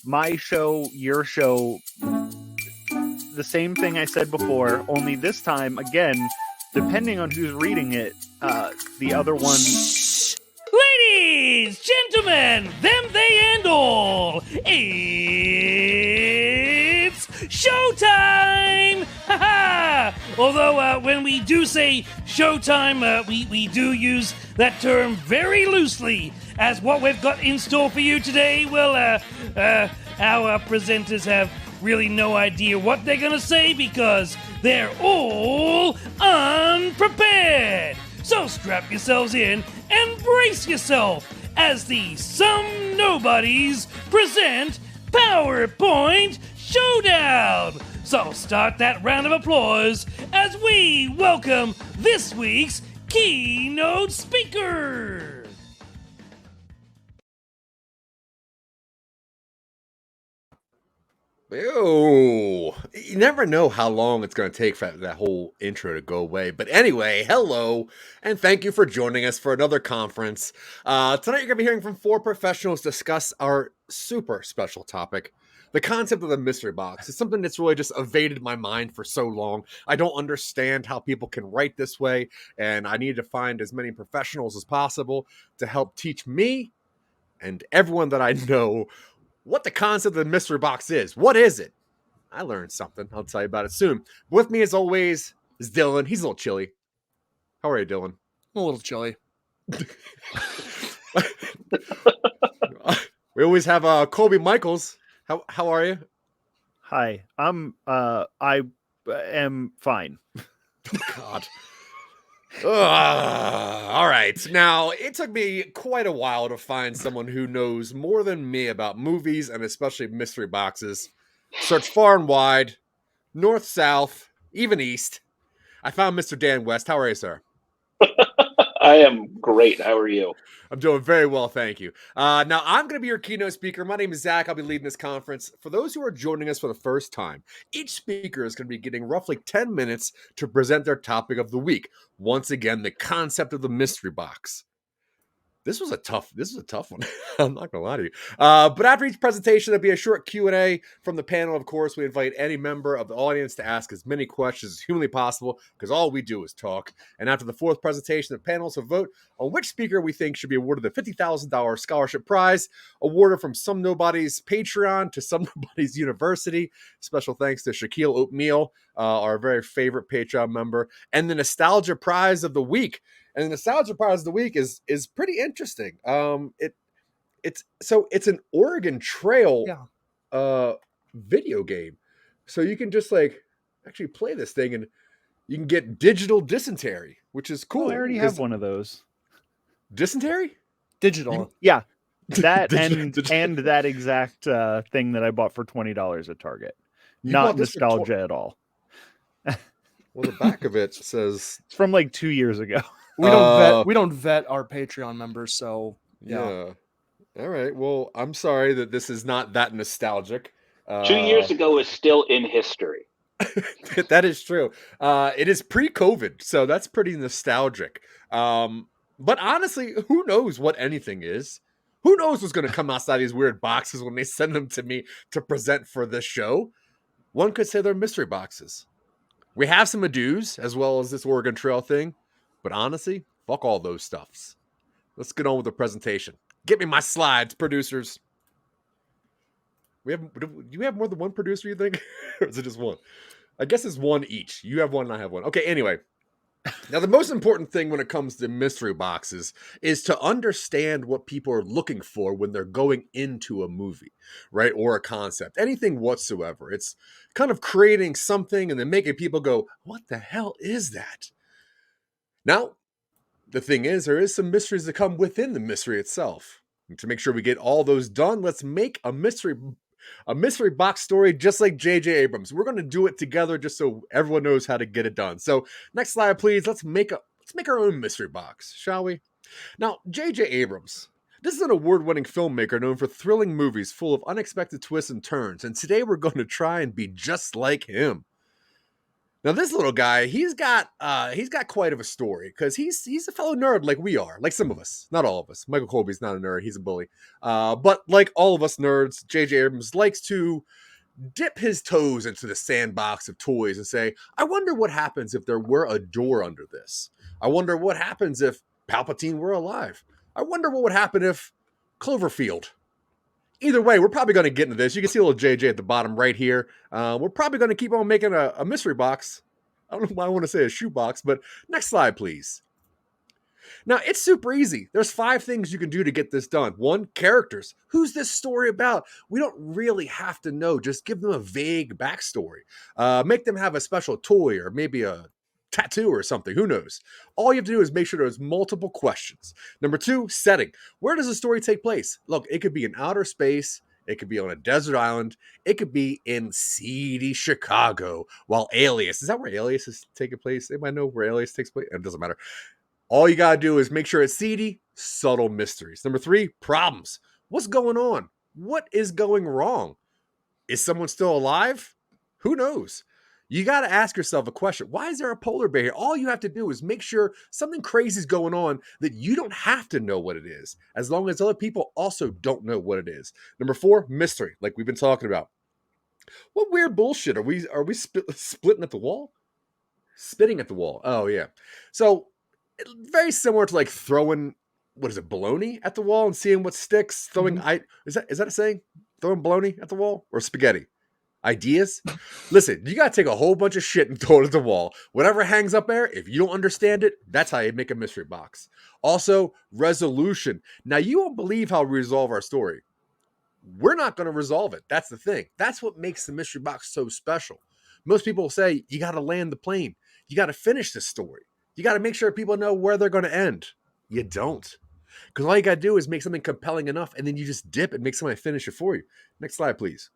my show, your show, the same thing I said before, only this time, again, depending on who's reading it, the other one... Ladies, gentlemen, them, they, and all, it's showtime! Ha-ha! Although, when we do say showtime, we do use that term very loosely, as what we've got in store for you today, well, our presenters have really no idea what they're gonna say because they're all unprepared. So strap yourselves in and brace yourself as the Some Nobodies present PowerPoint Showdown. So start that round of applause as we welcome this week's keynote speaker. Ew. You never know how long it's going to take for that whole intro to go away. But anyway, hello, and thank you for joining us for another conference. Tonight you're going to be hearing from 4 professionals discuss our super special topic. The concept of the mystery box is something that's really just evaded my mind for so long. I don't understand how people can write this way, and I need to find as many professionals as possible to help teach me and everyone that I know what the concept of the mystery box is. What is it? I learned something. I'll tell you about it soon. With me, as always, is Dylan. He's a little chilly. How are you, Dylan? I'm a little chilly. We always have Colby Michaels. How are you? Hi, I am fine. Oh, God. All right. Now, it took me quite a while to find someone who knows more than me about movies and especially mystery boxes. Search far and wide, north, south, even east. I found Mr. Dan West. How are you, sir? I am great. How are you? I'm doing very well, thank you. Now, I'm going to be your keynote speaker. My name is Zach. I'll be leading this conference. For those who are joining us for the first time, each speaker is going to be getting roughly 10 minutes to present their topic of the week. Once again, the concept of the mystery box. This was a tough one. I'm not going to lie to you. But after each presentation, there'll be a short Q&A from the panel. Of course, we invite any member of the audience to ask as many questions as humanly possible because all we do is talk. And after the 4th presentation, the panelists will vote on which speaker we think should be awarded the $50,000 scholarship prize, awarded from Some Nobodies Patreon to Some Nobodies University. Special thanks to Shaquille Oatmeal, our very favorite Patreon member, and the Nostalgia Prize of the Week. And the Nostalgia Prize of the Week is pretty interesting. It's an Oregon Trail video game. So you can just actually play this thing and you can get digital dysentery, which is cool. Oh, I already have one of those. Dysentery? Digital. Yeah. That and that exact thing that I bought for $20 at Target. Not nostalgia at all. Well, the back of it says it's from 2 years ago. We don't vet our Patreon members, so yeah. All right. Well, I'm sorry that this is not that nostalgic. 2 years ago is still in history. That is true. It is pre-COVID, so that's pretty nostalgic. But honestly, who knows what anything is? Who knows what's going to come outside these weird boxes when they send them to me to present for this show? One could say they're mystery boxes. We have some ados, as well as this Oregon Trail thing. But honestly, fuck all those stuffs. Let's get on with the presentation. Get me my slides, producers. Do you have more than one producer, you think? Or is it just one? I guess it's one each. You have one and I have one. Okay, anyway. Now, the most important thing when it comes to mystery boxes is to understand what people are looking for when they're going into a movie, right? Or a concept, anything whatsoever. It's kind of creating something and then making people go, what the hell is that? Now, the thing is, there is some mysteries that come within the mystery itself. And to make sure we get all those done, let's make a mystery box story just like J.J. Abrams. We're going to do it together just so everyone knows how to get it done. So next slide, please. Let's make our own mystery box, shall we? Now, J.J. Abrams. This is an award-winning filmmaker known for thrilling movies full of unexpected twists and turns. And today we're going to try and be just like him. Now this little guy, he's got quite of a story because he's a fellow nerd like we are, like some of us, not all of us. Michael Colby's not a nerd; he's a bully. But like all of us nerds, J.J. Abrams likes to dip his toes into the sandbox of toys and say, I wonder what happens if there were a door under this. I wonder what happens if Palpatine were alive. I wonder what would happen if Cloverfield. Either way, we're probably going to get into this. You can see a little JJ at the bottom right here. We're probably going to keep on making a mystery box. I don't know why I want to say a shoebox, but next slide, please. Now, it's super easy. There's 5 things you can do to get this done. 1, characters. Who's this story about? We don't really have to know. Just give them a vague backstory. Make them have a special toy or maybe a tattoo or something. Who knows? All you have to do is make sure there's multiple questions. Number 2, setting. Where does the story take place? Look, it could be in outer space. It could be on a desert island. It could be in seedy Chicago. While Alias, is that where Alias is taking place? Anybody know where Alias takes place? It doesn't matter. All you got to do is make sure it's seedy, subtle mysteries. Number 3, problems. What's going on? What is going wrong? Is someone still alive? Who knows? You got to ask yourself a question. Why is there a polar bear here? All you have to do is make sure something crazy is going on that you don't have to know what it is, as long as other people also don't know what it is. Number 4, mystery, like we've been talking about. What weird bullshit? Are we splitting at the wall? Spitting at the wall. Oh, yeah. So, very similar to like throwing, what is it, bologna at the wall and seeing what sticks. Throwing, is that a saying? Throwing bologna at the wall or spaghetti? Ideas? Listen, you got to take a whole bunch of shit and throw it at the wall. Whatever hangs up there, if you don't understand it, that's how you make a mystery box. Also, resolution. Now, you won't believe how we resolve our story. We're not going to resolve it. That's the thing. That's what makes the mystery box so special. Most people say, you got to land the plane. You got to finish this story. You got to make sure people know where they're going to end. You don't. Because all you got to do is make something compelling enough, and then you just dip and make somebody finish it for you. Next slide, please.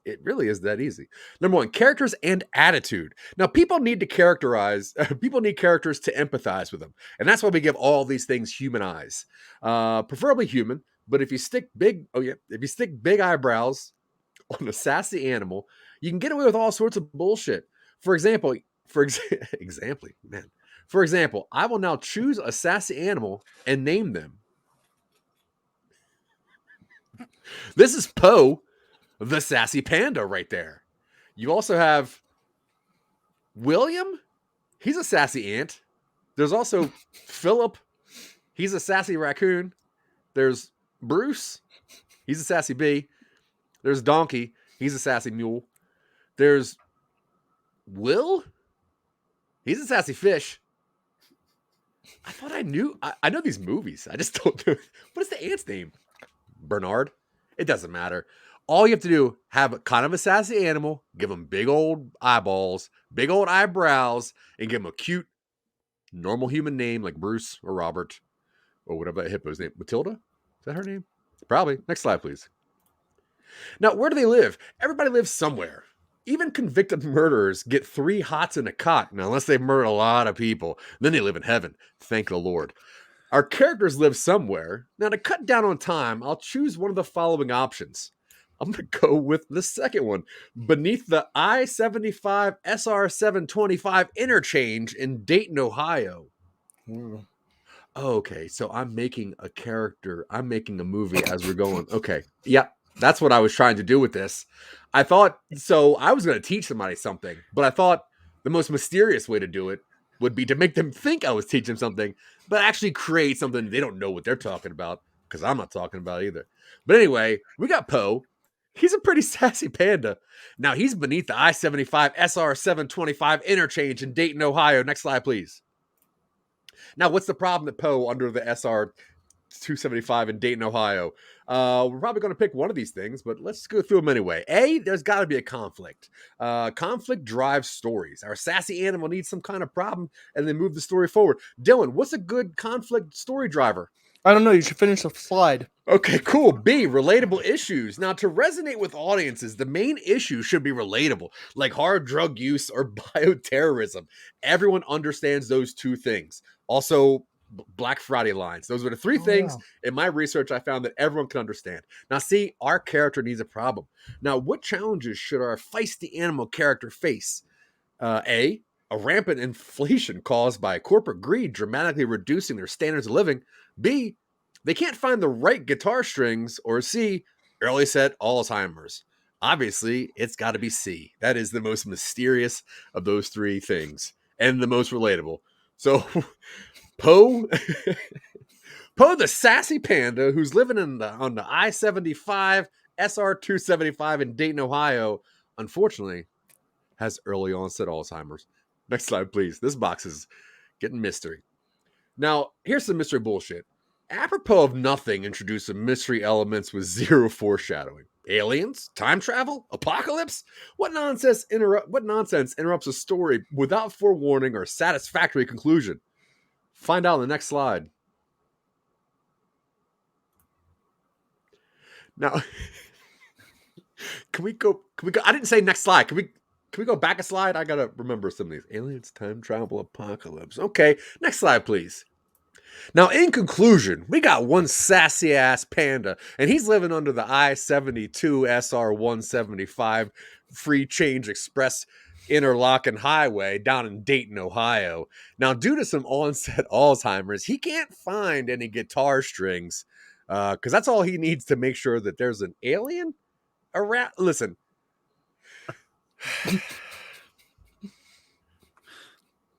It really is that easy. Number 1, characters and attitude. Now, people need characters to empathize with them. And that's why we give all these things human eyes. Preferably human, but if you stick big eyebrows on a sassy animal, you can get away with all sorts of bullshit. For example, I will now choose a sassy animal and name them. This is Poe, the sassy panda right there. You also have William. He's a sassy ant. There's also Philip. He's a sassy raccoon. There's Bruce. He's a sassy bee. There's Donkey. He's a sassy mule. There's Will. He's a sassy fish. I thought I knew. I know these movies. I just don't know. What is the ant's name? Bernard? It doesn't matter. All you have to do, have kind of a sassy animal, give them big old eyeballs, big old eyebrows, and give them a cute, normal human name like Bruce or Robert or whatever that hippo's name. Matilda? Is that her name? Probably. Next slide, please. Now, where do they live? Everybody lives somewhere. Even convicted murderers get 3 hots in a cot. Now, unless they murder a lot of people, then they live in heaven. Thank the Lord. Our characters live somewhere. Now, to cut down on time, I'll choose one of the following options. I'm going to go with the second one. Beneath the I-75 SR-725 interchange in Dayton, Ohio. Okay, so I'm making a character. I'm making a movie as we're going. Okay, yeah, that's what I was trying to do with this. I thought, so I was going to teach somebody something, but I thought the most mysterious way to do it would be to make them think I was teaching them something, but actually create something they don't know what they're talking about, because I'm not talking about either. But anyway, we got Poe. He's a pretty sassy panda. Now, he's beneath the I-75 SR-725 interchange in Dayton, Ohio. Next slide, please. Now, what's the problem that Poe under the SR-275 in Dayton, Ohio? We're probably going to pick one of these things, but let's go through them anyway. A, there's got to be a conflict. Conflict drives stories. Our sassy animal needs some kind of problem, and then move the story forward. Dylan, what's a good conflict story driver? I don't know. You should finish the slide. Okay, cool. B, relatable issues. Now, to resonate with audiences, the main issue should be relatable, like hard drug use or bioterrorism. Everyone understands those 2 things. Also, Black Friday lines. Those are the 3 things in my research I found that everyone can understand. Now, see, our character needs a problem. Now, what challenges should our feisty animal character face? A rampant inflation caused by corporate greed dramatically reducing their standards of living. B, they can't find the right guitar strings. Or C, early set Alzheimer's. Obviously, it's got to be C. That is the most mysterious of those three things and the most relatable. So, Poe, Poe the sassy panda who's living on the I-75 SR-275 in Dayton, Ohio, unfortunately, has early onset Alzheimer's. Next slide, please. This box is getting mystery. Now, here's some mystery bullshit. Apropos of nothing, introduce some mystery elements with zero foreshadowing. Aliens? Time travel? Apocalypse? What nonsense interrupts a story without forewarning or satisfactory conclusion? Find out in the next slide. Now, can we go? I didn't say next slide. Can we go back a slide? I gotta remember some of these. Aliens, time travel, apocalypse. Okay, next slide, please. Now, in conclusion, we got one sassy ass panda, and he's living under the I-72 SR-175 free change express interlocking highway down in Dayton, Ohio. Now, due to some onset Alzheimer's, he can't find any guitar strings because that's all he needs to make sure that there's an alien around. Listen.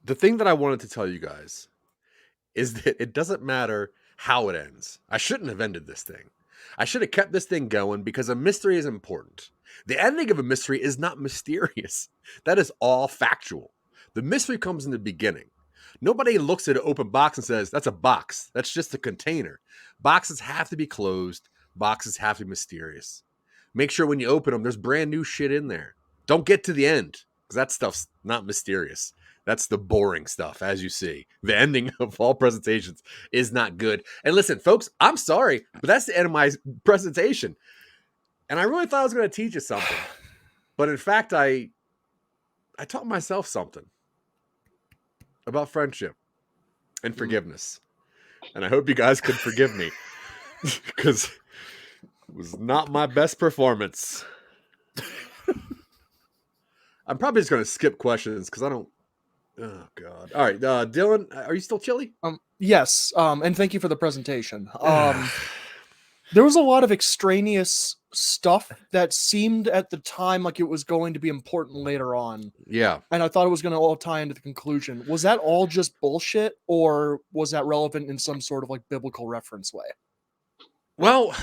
The thing that I wanted to tell you guys is that it doesn't matter how it ends. I shouldn't have ended this thing. I should have kept this thing going because a mystery is important. The ending of a mystery is not mysterious. That is all factual. The mystery comes in the beginning. Nobody looks at an open box and says, that's a box. That's just a container. Boxes have to be closed. Boxes have to be mysterious. Make sure when you open them, there's brand new shit in there. Don't get to the end because that stuff's not mysterious. That's the boring stuff, as you see. The ending of all presentations is not good. And listen, folks, I'm sorry, but that's the end of my presentation. And I really thought I was going to teach you something. But in fact, I taught myself something about friendship and forgiveness. And I hope you guys can forgive me because it was not my best performance. I'm probably just going to skip questions because I don't. Oh God! All right, Dylan, are you still chilly? Yes. And thank you for the presentation. There was a lot of extraneous stuff that seemed at the time like it was going to be important later on. Yeah. And I thought it was going to all tie into the conclusion. Was that all just bullshit, or was that relevant in some sort of like biblical reference way? Well,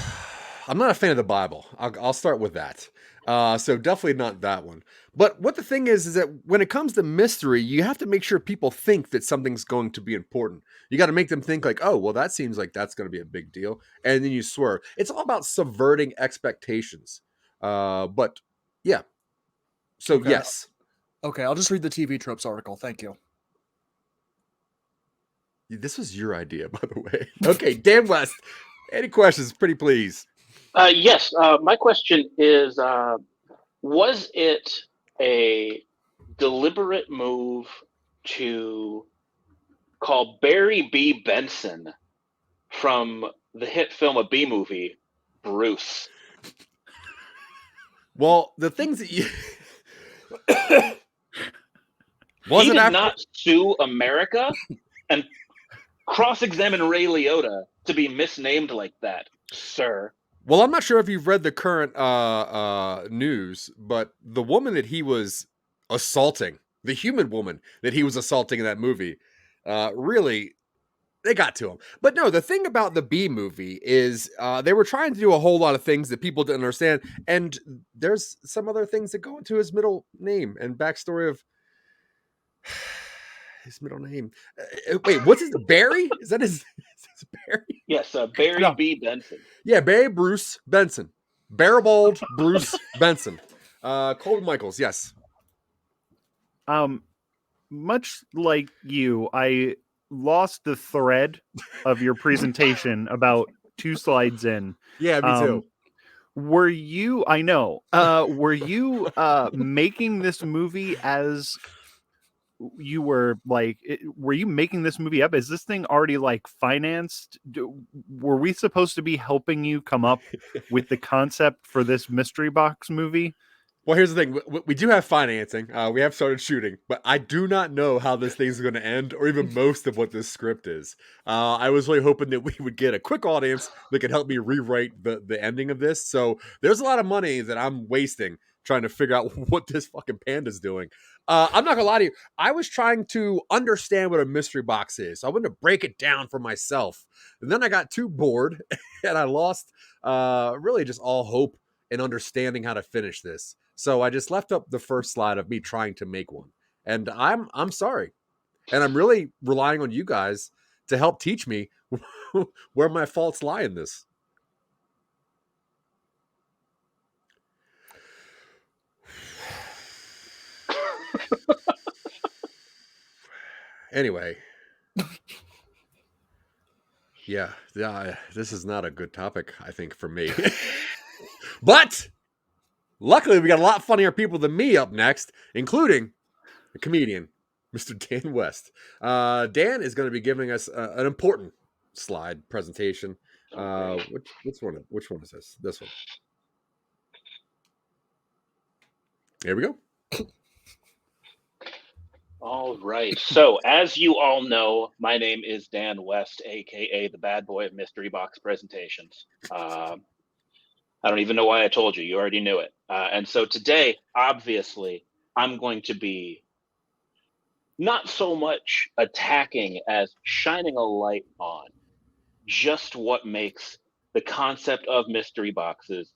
I'm not a fan of the Bible. I'll start with that. So definitely not that one. But what the thing is that when it comes to mystery, you have to make sure people think that something's going to be important. You got to make them think like, oh, well, that seems like that's going to be a big deal. And then you swerve. It's all about subverting expectations. But yeah. So Okay. yes. Okay, I'll just read the TV Tropes article. Thank you. This was your idea, by the way. Okay, Dan West. Any questions? Pretty please. Yes. My question is, was it a deliberate move to call Barry B. Benson from the hit film A B Movie Bruce? Well, the things that you... He did not sue America and cross-examine Ray Liotta to be misnamed like that, sir. Well, I'm not sure if you've read the current news, but the woman that he was assaulting, the human woman that he was assaulting in that movie, really, they got to him. But no, the thing about the B movie is they were trying to do a whole lot of things that people didn't understand. And there's some other things that go into his middle name and backstory of his middle name. Wait, what's his Barry? Is that his Barry? Yes, Barry B. Benson. Yeah, Barry Bruce Benson. Barribald Bruce Benson. Colby Michaels, yes. Much like you, I lost the thread of your presentation about 2 slides in. Yeah, me too. Were you, I know, were you making this movie as you were like, were you making this movie up? Is this thing already like financed? Were we supposed to be helping you come up with the concept for this mystery box movie? Well, here's the thing. We do have financing. We have started shooting, but I do not know how this thing's going to end or even most of what this script is. I was really hoping that we would get a quick audience that could help me rewrite the ending of this. So there's a lot of money that I'm wasting trying to figure out what this fucking panda's doing. I'm not going to lie to you. I was trying to understand what a mystery box is. So I wanted to break it down for myself. And then I got too bored and I lost really just all hope in understanding how to finish this. So I just left up the first slide of me trying to make one. And I'm sorry. And I'm really relying on you guys to help teach me where my faults lie in this. Anyway. Yeah, this is not a good topic, I think, for me. But luckily, we got a lot funnier people than me up next, including a comedian, Mr. Dan West. Dan is going to be giving us an important slide presentation. Which one is this? This one. Here we go. All right. So, as you all know, my name is Dan West, aka the bad boy of mystery box presentations. I don't even know why I told you. You already knew it. And so today, obviously, I'm going to be not so much attacking as shining a light on just what makes the concept of mystery boxes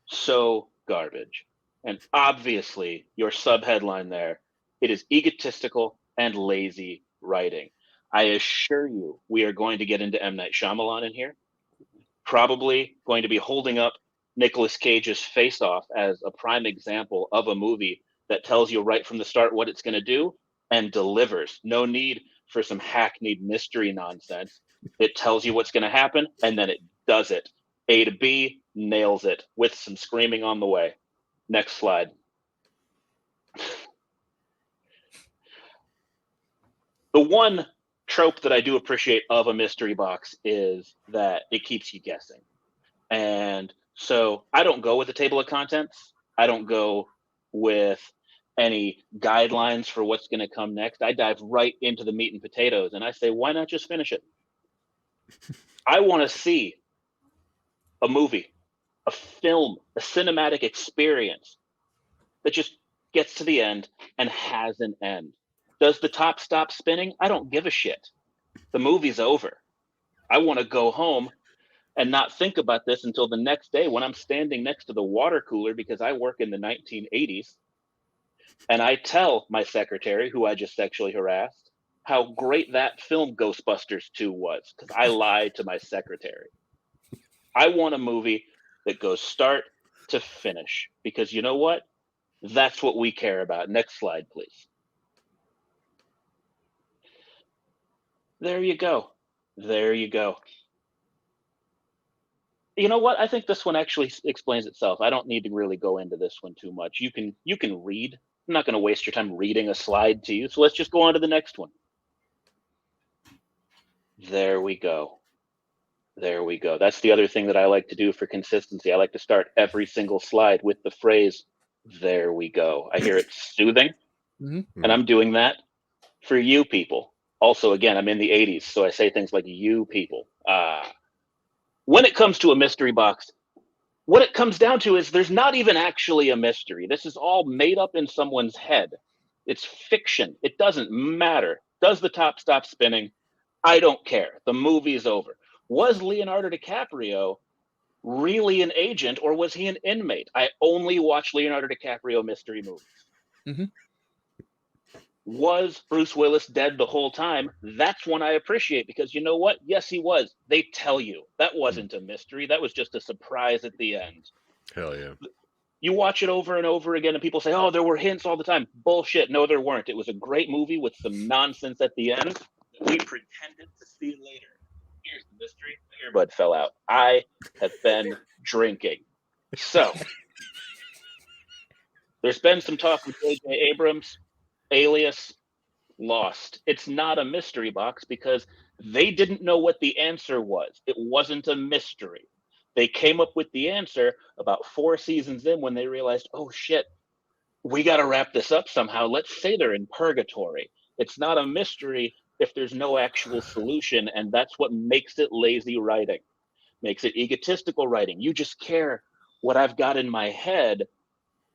so garbage. And obviously, your subheadline there, it is egotistical and lazy writing. I assure you, we are going to get into M. Night Shyamalan in here. Probably going to be holding up Nicolas Cage's Face Off as a prime example of a movie that tells you right from the start what it's going to do and delivers. No need for some hackneyed mystery nonsense. It tells you what's going to happen, and then it does it. A to B, nails it with some screaming on the way. Next slide. The one trope that I do appreciate of a mystery box is that it keeps you guessing. And so I don't go with a table of contents. I don't go with any guidelines for what's going to come next. I dive right into the meat and potatoes and I say, why not just finish it? I want to see a movie, a film, a cinematic experience that just gets to the end and has an end. Does the top stop spinning? I don't give a shit. The movie's over. I want to go home and not think about this until the next day when I'm standing next to the water cooler because I work in the 1980s. And I tell my secretary, who I just sexually harassed, how great that film Ghostbusters 2 was, because I lied to my secretary. I want a movie that goes start to finish, because you know what? That's what we care about. Next slide, please. There you go. There you go. You know what? I think this one actually explains itself. I don't need to really go into this one too much. You can read. I'm not going to waste your time reading a slide to you. So let's just go on to the next one. There we go. There we go. That's the other thing that I like to do for consistency. I like to start every single slide with the phrase, there we go. I hear it soothing. Mm-hmm. And I'm doing that for you people. Also, again, I'm in the 80s, so I say things like you people. When it comes to a mystery box, what it comes down to is there's not even actually a mystery. This is all made up in someone's head. It's fiction. It doesn't matter. Does the top stop spinning? I don't care. The movie's over. Was Leonardo DiCaprio really an agent or was he an inmate? I only watch Leonardo DiCaprio mystery movies. Mm-hmm. Was Bruce Willis dead the whole time? That's one I appreciate because you know what? Yes, he was. They tell you. That wasn't a mystery. That was just a surprise at the end. Hell yeah. You watch it over and over again and people say, oh, there were hints all the time. Bullshit. No, there weren't. It was a great movie with some nonsense at the end. We pretended to see later. Here's the mystery. The earbud fell out. I have been drinking. So, there's been some talk with J.J. Abrams. Alias, Lost. It's not a mystery box because they didn't know what the answer was. It wasn't a mystery. They came up with the answer about 4 seasons in when they realized, oh shit, we got to wrap this up somehow. Let's say they're in purgatory. It's not a mystery if there's no actual solution, and that's what makes it lazy writing, makes it egotistical writing. You just care what I've got in my head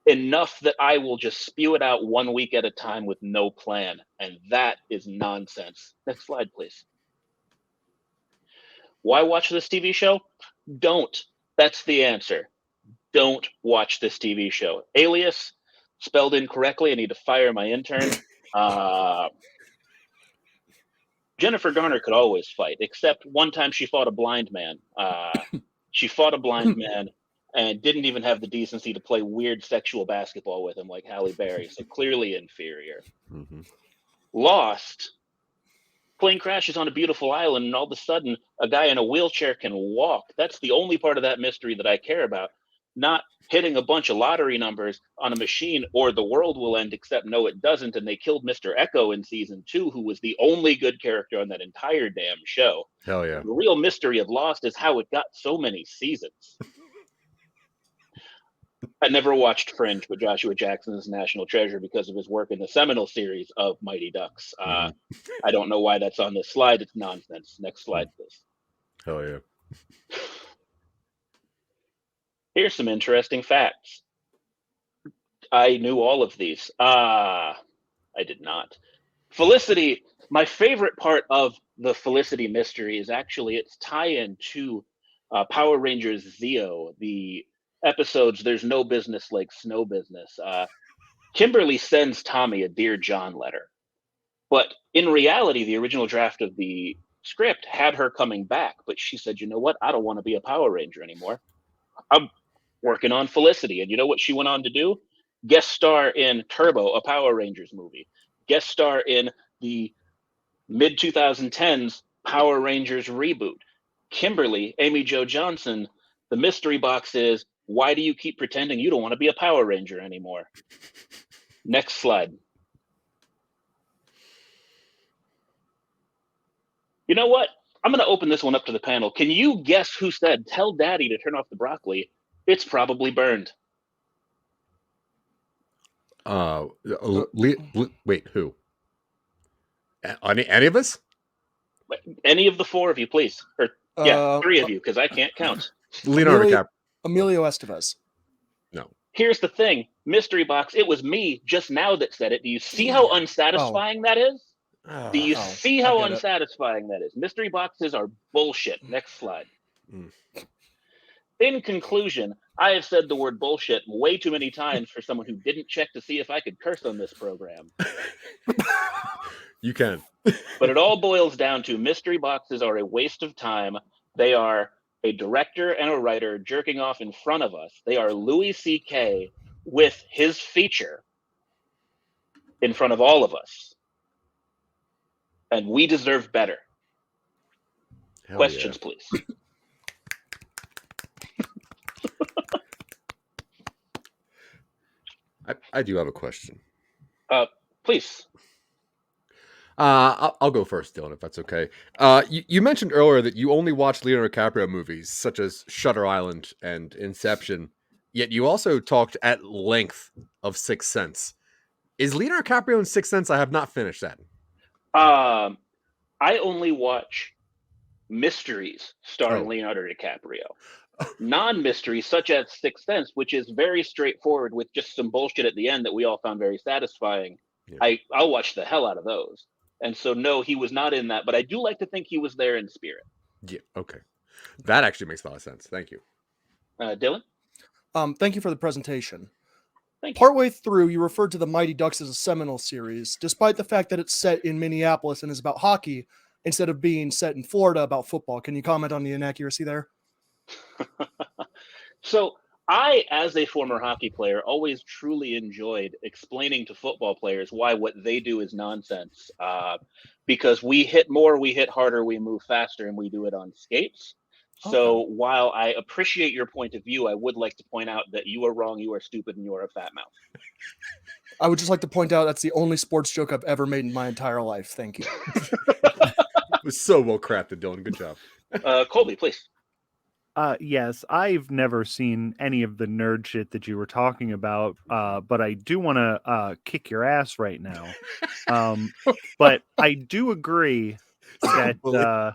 enough that I will just spew it out 1 week at a time with no plan, and that is nonsense. Next slide, please. Why watch this TV show? Don't. That's the answer. Don't watch this TV show. Alias, spelled incorrectly. I need to fire my intern. Jennifer Garner could always fight, except one time she fought a blind man. She fought a blind man and didn't even have the decency to play weird sexual basketball with him like Halle Berry, so clearly inferior. Mm-hmm. Lost, plane crashes on a beautiful island, and all of a sudden, a guy in a wheelchair can walk. That's the only part of that mystery that I care about. Not hitting a bunch of lottery numbers on a machine or the world will end, except no, it doesn't. And they killed Mr. Echo in season 2, who was the only good character on that entire damn show. Hell yeah. The real mystery of Lost is how it got so many seasons. I never watched Fringe, but Joshua Jackson is a national treasure because of his work in the seminal series of Mighty Ducks. I don't know why that's on this slide. It's nonsense. Next slide, please. Hell yeah. Here's some interesting facts. I knew all of these. I did not. Felicity, my favorite part of the Felicity mystery is actually its tie-in to Power Rangers Zeo, the episodes There's No Business Like Snow Business. Kimberly sends Tommy a Dear John letter. But in reality, the original draft of the script had her coming back, but she said, you know what? I don't want to be a Power Ranger anymore. I'm working on Felicity. And you know what she went on to do? Guest star in Turbo, a Power Rangers movie. Guest star in the mid-2010s Power Rangers reboot. Kimberly, Amy Jo Johnson, the mystery box is, why do you keep pretending you don't want to be a Power Ranger anymore? Next slide. You know what? I'm going to open this one up to the panel. Can you guess who said, tell Daddy to turn off the broccoli? It's probably burned. Wait, who? Any of us? Any of the four of you, please. Or three of you, because I can't count. Leonardo DiCaprio. Emilio Estevez. No. Here's the thing. Mystery box, it was me just now that said it. Do you see how unsatisfying that is? Do you see how unsatisfying that is? Mystery boxes are bullshit. Next slide. In conclusion, I have said the word bullshit way too many times for someone who didn't check to see if I could curse on this program. You can. But it all boils down to mystery boxes are a waste of time. They are a director and a writer jerking off in front of us. They are Louis C.K. with his feature in front of all of us. And we deserve better. Hell Questions, yeah. please. I do have a question. Please. I'll go first, Dylan, if that's okay. You mentioned earlier that you only watch Leonardo DiCaprio movies such as Shutter Island and Inception, yet you also talked at length of Sixth Sense. Is Leonardo DiCaprio in Sixth Sense? I have not finished that. I only watch mysteries starring Leonardo DiCaprio. Non-mysteries such as Sixth Sense, which is very straightforward with just some bullshit at the end that we all found very satisfying. Yeah. I'll watch the hell out of those. And so, no, he was not in that, but I do like to think he was there in spirit. Yeah, okay. That actually makes a lot of sense. Thank you. Dylan? Thank you for the presentation. Thank you. Partway through, you referred to the Mighty Ducks as a seminal series, despite the fact that it's set in Minneapolis and is about hockey instead of being set in Florida about football. Can you comment on the inaccuracy there? So I, as a former hockey player, always truly enjoyed explaining to football players why what they do is nonsense. Because we hit more, we hit harder, we move faster, and we do it on skates. So while I appreciate your point of view, I would like to point out that you are wrong, you are stupid, and you are a fat mouth. I would just like to point out that's the only sports joke I've ever made in my entire life. Thank you. It was so well crafted, Dylan. Good job. Colby, please. Yes, I've never seen any of the nerd shit that you were talking about, but I do want to kick your ass right now. But I do agree that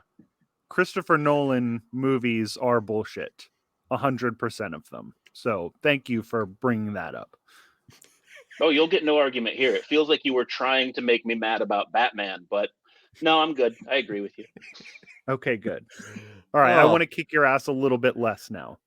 Christopher Nolan movies are bullshit. 100% of them. So thank you for bringing that up. Oh, you'll get no argument here. It feels like you were trying to make me mad about Batman, but no, I'm good. I agree with you. Okay, good. All right, I want to kick your ass a little bit less now.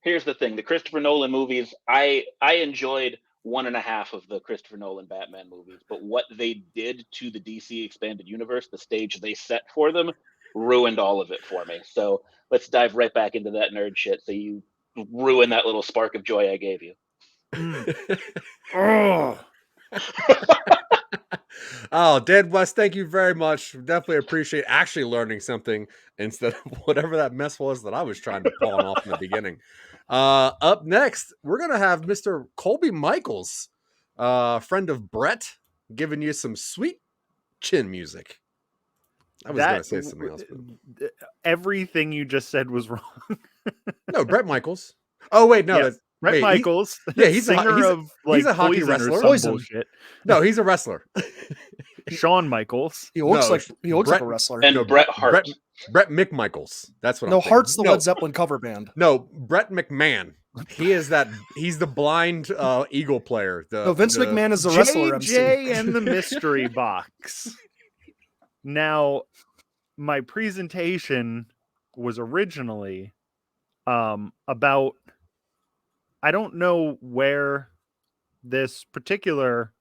Here's the thing: the Christopher Nolan movies, I enjoyed 1.5 of the Christopher Nolan Batman movies, but what they did to the DC expanded universe, the stage they set for them, ruined all of it for me. So let's dive right back into that nerd shit. So you ruin that little spark of joy I gave you. Oh, Dead West, thank you very much. Definitely appreciate actually learning something instead of whatever that mess was that I was trying to pawn off in the beginning. Up next, we're going to have Mr. Colby Michaels, friend of Brett, giving you some sweet chin music. I was going to say something else. But... Everything you just said was wrong. No, Brett Michaels. Oh, wait, no. Yes. Brett Michaels, he's singer of like he's a hockey wrestler. Bullshit. No, he's a wrestler. Shawn Michaels. He looks like a wrestler. And Bret Hart. Brett McMichaels. That's what. No, Hart's the Led Zeppelin cover band. No, Brett McMahon. He is that. He's the blind eagle player. Vince McMahon is the wrestler. JJ and the Mystery Box. Now, my presentation was originally about. I don't know where this particular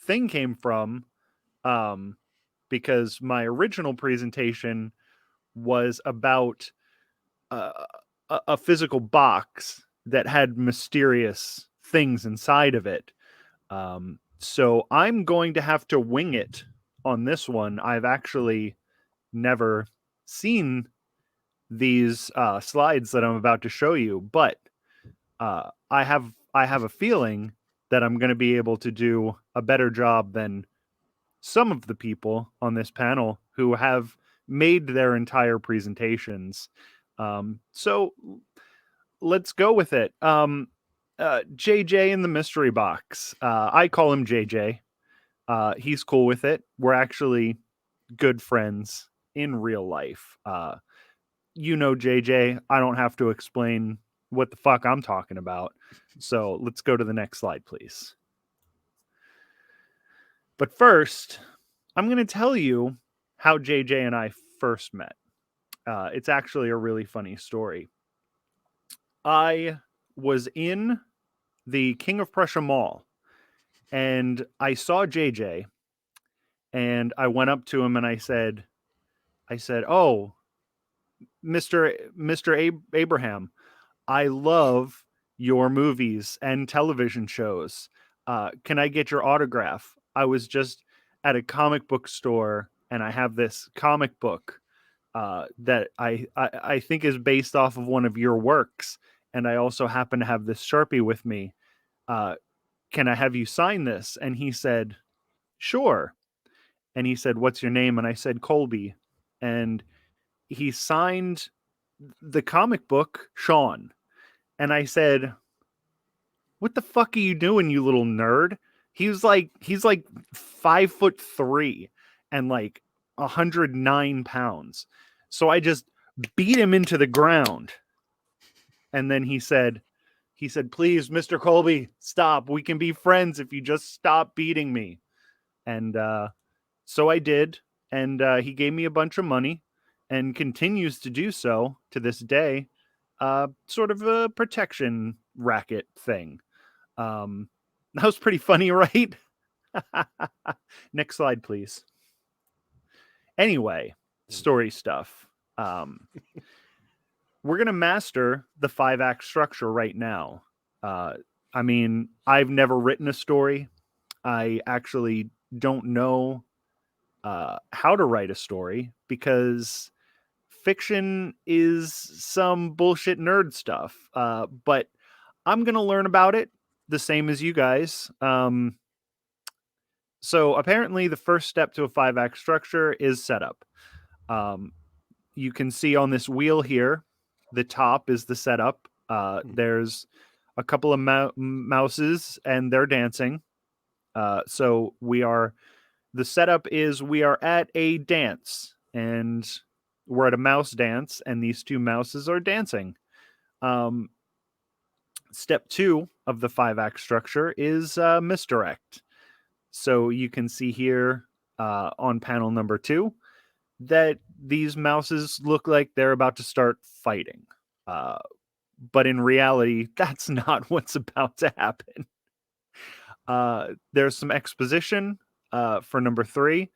thing came from, because my original presentation was about a physical box that had mysterious things inside of it. So I'm going to have to wing it on this one. I've actually never seen these slides that I'm about to show you, but I have a feeling that I'm going to be able to do a better job than some of the people on this panel who have made their entire presentations. So let's go with it. JJ in the Mystery Box. I call him JJ. He's cool with it. We're actually good friends in real life. You know JJ. I don't have to explain what the fuck I'm talking about. So let's go to the next slide, please. But first, I'm going to tell you how JJ and I first met. It's actually a really funny story. I was in the King of Prussia Mall, and I saw JJ, and I went up to him and I said, "Oh, Mr. Abraham, I love your movies and television shows. Can I get your autograph? I was just at a comic book store and I have this comic book that I think is based off of one of your works. And I also happen to have this Sharpie with me. Can I have you sign this?" And he said, "Sure." And he said, "What's your name?" And I said, "Colby." And he signed the comic book, Sean. And I said, "What the fuck are you doing, you little nerd?" He's like 5'3" and like 109 pounds. So I just beat him into the ground. And then he said, "Please, Mr. Colby, stop. We can be friends if you just stop beating me." And so I did. And he gave me a bunch of money and continues to do so to this day. Sort of a protection racket thing. That was pretty funny, right? Next slide, please. Anyway, story stuff. We're going to master the 5-act structure right now. I mean, I've never written a story. I actually don't know how to write a story because fiction is some bullshit nerd stuff. But I'm going to learn about it the same as you guys. So apparently the first step to a 5-act structure is setup. You can see on this wheel here, the top is the setup. There's a couple of mouses and they're dancing. So the setup is we are at a dance and we're at a mouse dance and these two mouses are dancing. Step 2 of the 5-act structure is misdirect. So you can see here on panel number 2 that these mouses look like they're about to start fighting. But in reality, that's not what's about to happen. There's some exposition for number 3.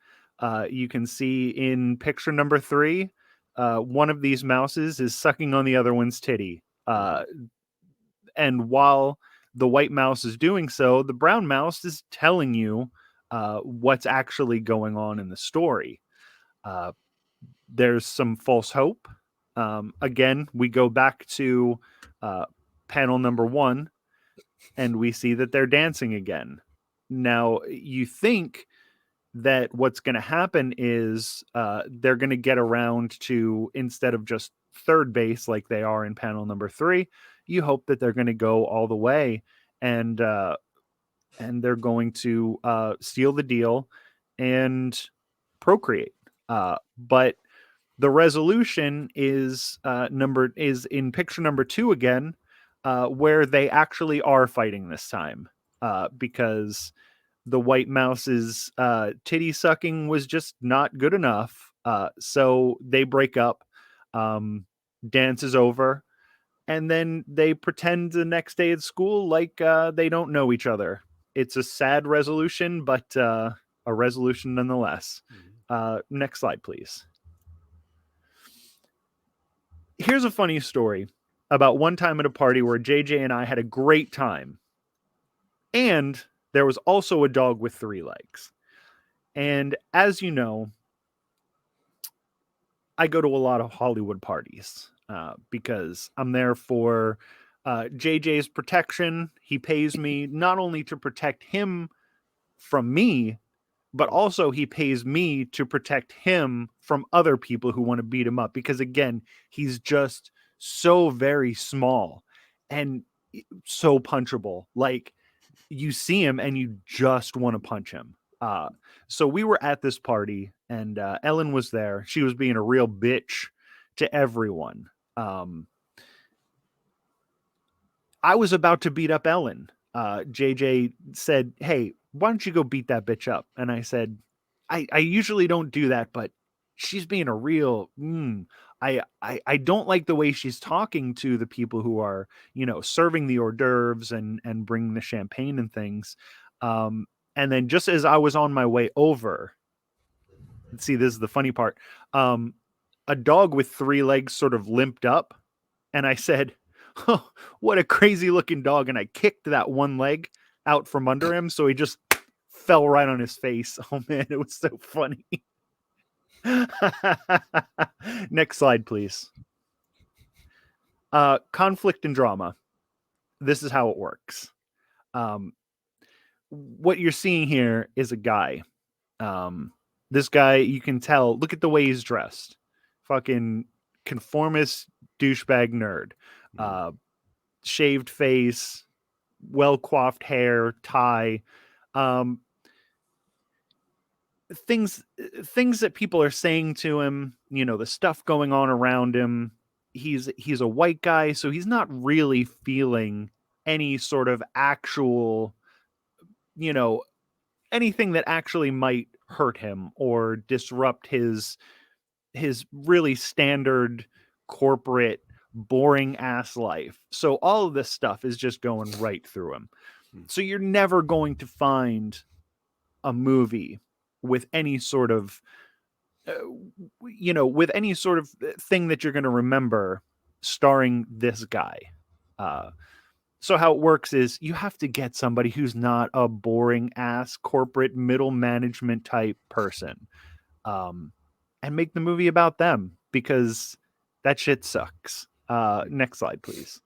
You can see in picture number 3, one of these mouses is sucking on the other one's titty. And while the white mouse is doing so, the brown mouse is telling you what's actually going on in the story. There's some false hope. Again, we go back to panel number 1, and we see that they're dancing again. Now, you think that what's going to happen is they're going to get around to, instead of just third base like they are in panel number 3, you hope that they're going to go all the way and they're going to seal the deal and procreate. But the resolution is in picture number 2 again, where they actually are fighting this time, because the white mouse's titty sucking was just not good enough. So they break up, dance is over, and then they pretend the next day at school like they don't know each other. It's a sad resolution, but a resolution nonetheless. Next slide, please. Here's a funny story about one time at a party where JJ and I had a great time. And there was also a dog with 3 legs. And as you know, I go to a lot of Hollywood parties because I'm there for JJ's protection. He pays me not only to protect him from me, but also he pays me to protect him from other people who want to beat him up. Because again, he's just so very small and so punchable. Like, you see him and you just want to punch him. So we were at this party and Ellen was there. She was being a real bitch to everyone. I was about to beat up Ellen. JJ said, "Hey, why don't you go beat that bitch up?" And I said, I usually don't do that, but she's being a real, I don't like the way she's talking to the people who are, serving the hors d'oeuvres and bringing the champagne and things. And then just as I was on my way over, see, this is the funny part. A dog with 3 legs sort of limped up and I said, "Oh, what a crazy looking dog." And I kicked that one leg out from under him. So he just fell right on his face. Oh man, it was so funny. Next slide, please. Conflict and drama. This is how it works. What you're seeing here is a guy. This guy, you can tell, look at the way he's dressed. Fucking conformist douchebag nerd. Shaved face, well-coiffed hair, tie. Things that people are saying to him, the stuff going on around him. He's a white guy, so he's not really feeling any sort of actual, anything that actually might hurt him or disrupt his really standard corporate boring ass life. So all of this stuff is just going right through him. So you're never going to find a movie with any sort of with any sort of thing that you're going to remember starring this guy. So how it works is you have to get somebody who's not a boring ass corporate middle management type person, and make the movie about them, because that shit sucks. Next slide, please.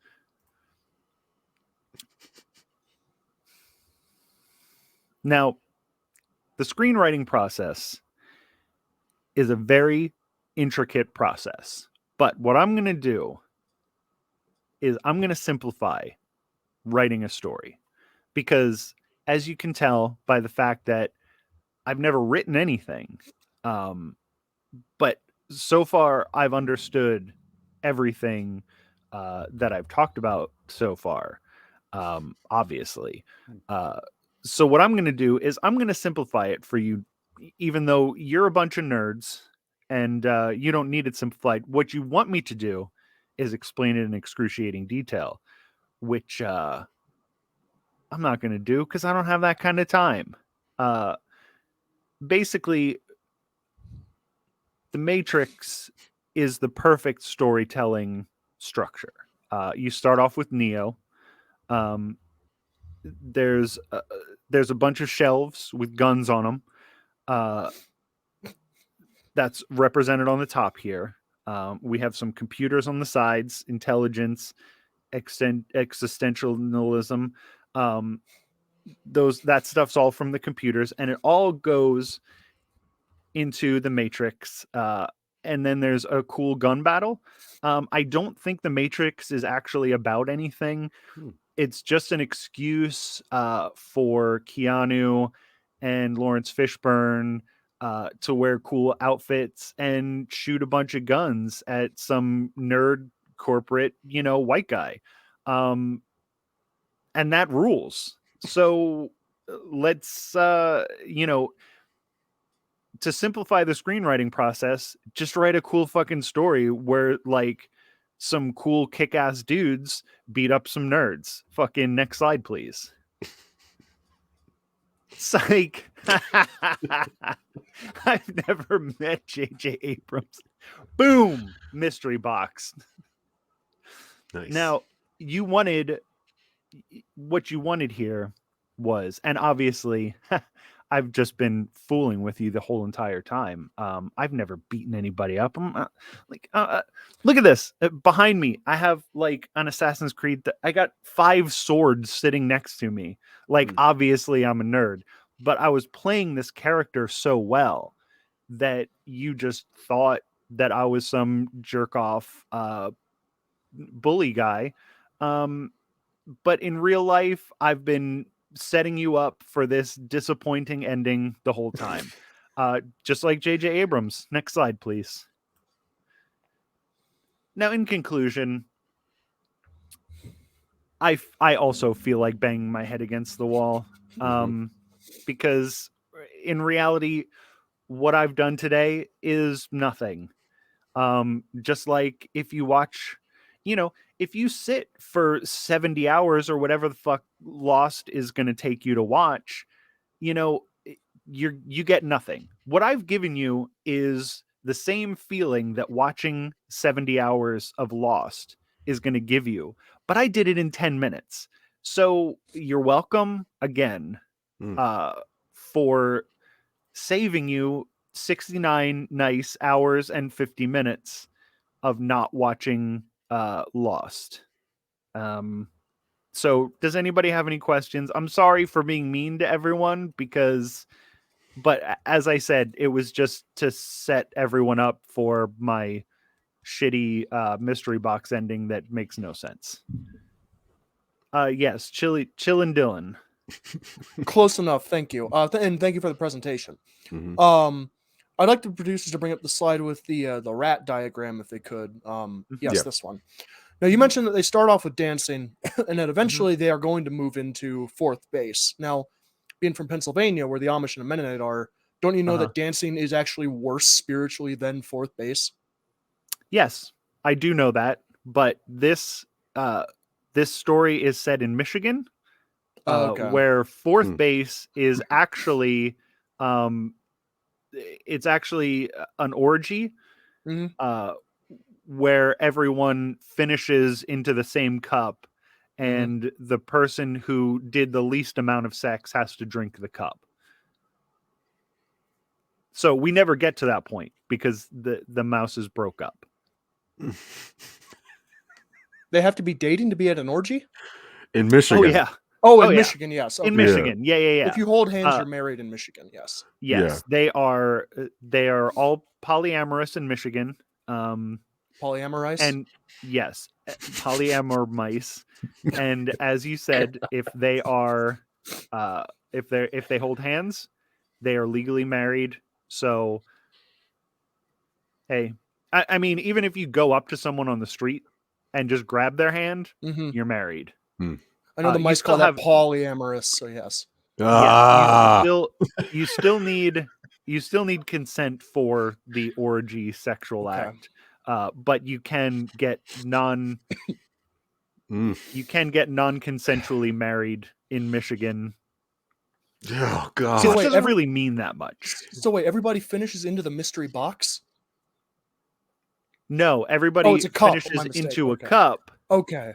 Now, the screenwriting process is a very intricate process, but what I'm going to do is I'm going to simplify writing a story, because as you can tell by the fact that I've never written anything, but so far I've understood everything that I've talked about so far, obviously. So what I'm going to do is I'm going to simplify it for you, even though you're a bunch of nerds and you don't need it simplified. What you want me to do is explain it in excruciating detail, which I'm not going to do because I don't have that kind of time. Basically, The Matrix is the perfect storytelling structure. You start off with Neo. There's a bunch of shelves with guns on them. That's represented on the top here. We have some computers on the sides, intelligence, existentialism. That stuff's all from the computers, and it all goes into the Matrix. And then there's a cool gun battle. I don't think the Matrix is actually about anything. It's just an excuse for Keanu and Lawrence Fishburne to wear cool outfits and shoot a bunch of guns at some nerd corporate, white guy. And that rules. So let's, to simplify the screenwriting process, just write a cool fucking story where like some cool kick-ass dudes beat up some nerds. Fucking next slide, please. Psych. I've never met J.J. Abrams. Boom. Mystery box. Nice. Now, what you wanted here was, and obviously I've just been fooling with you the whole entire time. I've never beaten anybody up. I'm look at this behind me. I have like an Assassin's Creed. I got 5 swords sitting next to me. Like, obviously I'm a nerd, but I was playing this character so well that you just thought that I was some jerk off bully guy. But in real life, I've been setting you up for this disappointing ending the whole time. Just like J.J. Abrams. Next slide, please. Now, in conclusion, I also feel like banging my head against the wall. Because in reality, what I've done today is nothing. Just like if you watch, if you sit for 70 hours or whatever the fuck Lost is going to take you to watch, you get nothing. What I've given you is the same feeling that watching 70 hours of Lost is going to give you, but I did it in 10 minutes. So you're welcome again for saving you 69 nice hours and 50 minutes of not watching Lost. So does anybody have any questions? I'm sorry for being mean to everyone but as I said, it was just to set everyone up for my shitty mystery box ending that makes no sense. Yes, Chillin' Dylan. Close enough, thank you. And thank you for the presentation. I'd like the producers to bring up the slide with the rat diagram if they could. Yes, this one. Now, you mentioned that they start off with dancing and that eventually they are going to move into fourth base. Now, being from Pennsylvania, where the Amish and the Mennonite are, don't you know that dancing is actually worse spiritually than fourth base? Yes, I do know that. But this story is set in Michigan, where fourth base is actually it's actually an orgy. Where everyone finishes into the same cup and the person who did the least amount of sex has to drink the cup. So we never get to that point because the mouses broke up. They have to be dating to be at an orgy? In Michigan. Oh, yeah. Oh, in Michigan, yes. Okay. In Michigan, yeah. If you hold hands, you're married in Michigan, yes. Yes, they are all polyamorous in Michigan. Polyamorize. And yes, polyamor mice. And as you said, if they are, if they hold hands, they are legally married. So, hey, I mean, even if you go up to someone on the street and just grab their hand, you're married. I know the mice call that polyamorous. So yes. Yeah, you still need consent for the orgy sexual act. But you can get non-consensually married in Michigan. Oh god. So it doesn't really mean that much. So wait, everybody finishes into the mystery box? No, everybody finishes into a cup. Okay.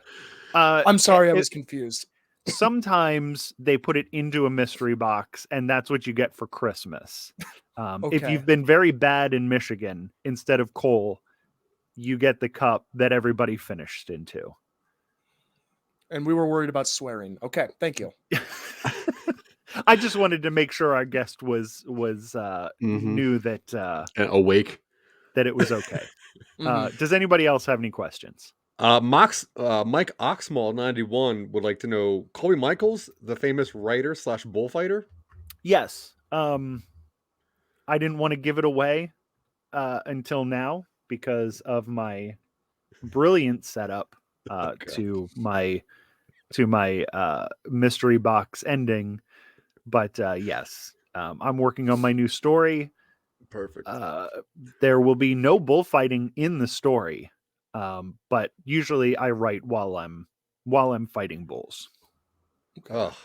I'm sorry, I was confused. Sometimes they put it into a mystery box, and that's what you get for Christmas. If you've been very bad in Michigan, instead of coal, you get the cup that everybody finished into. And we were worried about swearing. Okay, thank you. I just wanted to make sure our guest was knew that awake, that it was okay. Does anybody else have any questions? Mike Oxmall 91 would like to know Colby Michaels, the famous writer / bullfighter. Yes. I didn't want to give it away until now because of my brilliant setup to my mystery box ending. But yes, I'm working on my new story. Perfect. There will be no bullfighting in the story, but usually I write while I'm fighting bulls. Oh,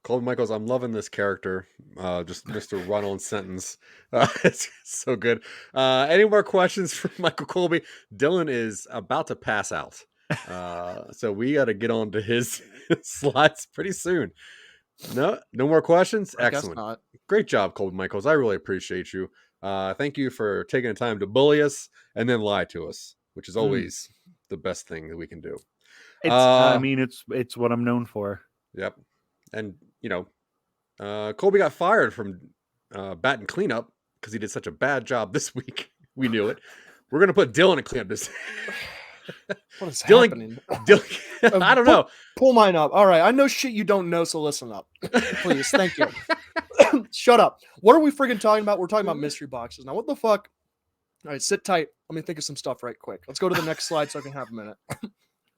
Colby Michaels, I'm loving this character. Just Mr. Run-on sentence. It's so good. Any more questions for Michael Colby? Dylan is about to pass out. So we got to get on to his slides pretty soon. No more questions? Excellent. Guess not. Great job, Colby Michaels. I really appreciate you. Thank you for taking the time to bully us and then lie to us, which is always the best thing that we can do. I mean, it's what I'm known for. Yep. And, Colby got fired from bat and cleanup because he did such a bad job this week. We knew it. We're going to put Dylan in cleanup this. What is happening? Dylan, I don't know. Pull mine up. All right. I know shit you don't know, so listen up. Please. Thank you. Shut up. What are we friggin' talking about? We're talking about mystery boxes. Now, what the fuck? All right, sit tight. Let me think of some stuff right quick. Let's go to the next slide so I can have a minute.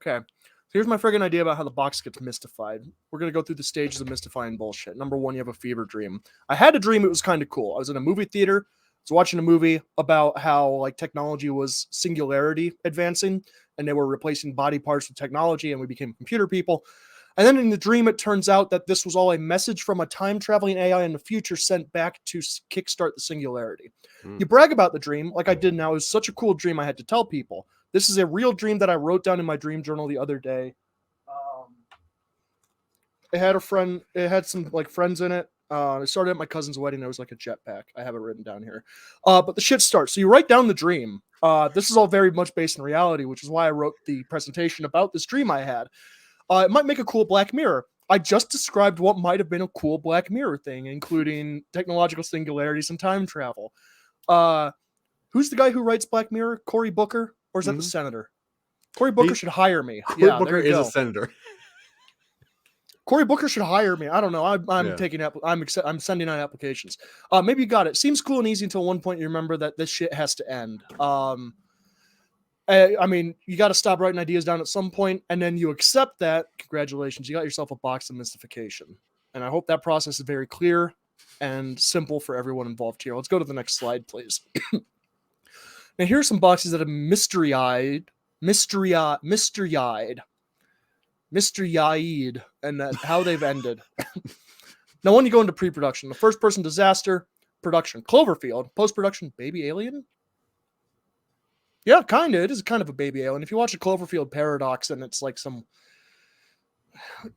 Okay. Here's my friggin' idea about how the box gets mystified. We're going to go through the stages of mystifying bullshit. Number one, you have a fever dream. I had a dream. It was kind of cool. I was in a movie theater. I was watching a movie about how technology was singularity advancing and they were replacing body parts with technology and we became computer people. And then in the dream, it turns out that this was all a message from a time-traveling AI in the future sent back to kickstart the singularity. You brag about the dream like I did now. It was such a cool dream I had to tell people. This is a real dream that I wrote down in my dream journal the other day. It had some friends in it. It started at my cousin's wedding. There was a jetpack. I have it written down here. But the shit starts. So you write down the dream. This is all very much based in reality, which is why I wrote the presentation about this dream I had. It might make a cool Black Mirror. I just described what might have been a cool Black Mirror thing, including technological singularities and time travel. Who's the guy who writes Black Mirror? Cory Booker? Or is that the senator? Cory Booker should hire me. Cory Booker is a senator. Cory Booker should hire me. I don't know. I'm sending out applications. Maybe you got it. Seems cool and easy until one point you remember that this shit has to end. I mean, you got to stop writing ideas down at some point, and then you accept that. Congratulations, you got yourself a box of mystification. And I hope that process is very clear and simple for everyone involved here. Let's go to the next slide, please. Now, here are some boxes that are mystery-eyed, and how they've ended. Now, when you go into pre-production, the first-person disaster, production, Cloverfield, post-production, baby alien? Yeah, kind of. It is kind of a baby alien. If you watch a Cloverfield paradox, and it's like some...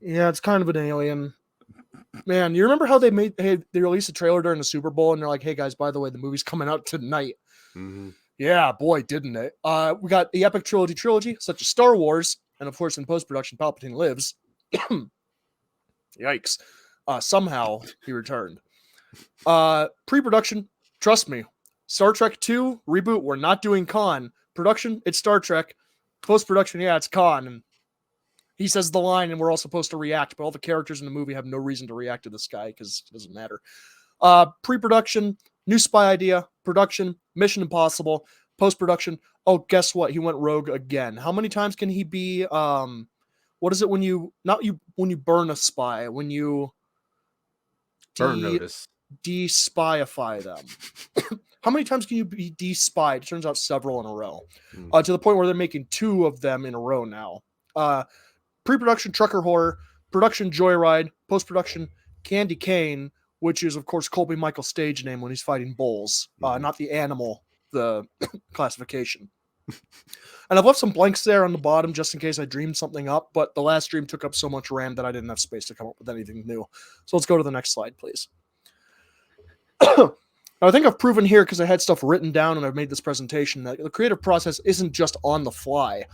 Yeah, it's kind of an alien. Man, you remember how they released a trailer during the Super Bowl, and they're like, hey, guys, by the way, the movie's coming out tonight. Mm-hmm. Yeah, boy, didn't it. We got the epic trilogy, such as Star Wars, and of course, in post-production, Palpatine lives. Yikes. Somehow, he returned. Pre-production, trust me, Star Trek 2 reboot, we're not doing Khan. Production, it's Star Trek. Post-production, yeah, it's Khan. And he says the line, and we're all supposed to react, but all the characters in the movie have no reason to react to this guy because it doesn't matter. Pre-production, new spy idea. Production, Mission Impossible. Post-production, oh, guess what? He went rogue again. How many times can he be? What is it when you burn a spy? When you Burn notice. de-spyify them. How many times can you be de-spied? It turns out several in a row. To the point where they're making 2 of them in a row now. Pre-production, Trucker Horror. Production, Joyride. Post-production, Candy Cane, which is, of course, Colby Michael's stage name when he's fighting bulls. Not the animal, the classification. And I've left some blanks there on the bottom just in case I dreamed something up, but the last dream took up so much RAM that I didn't have space to come up with anything new. So let's go to the next slide, please. I think I've proven here, because I had stuff written down and I've made this presentation, that the creative process isn't just on the fly.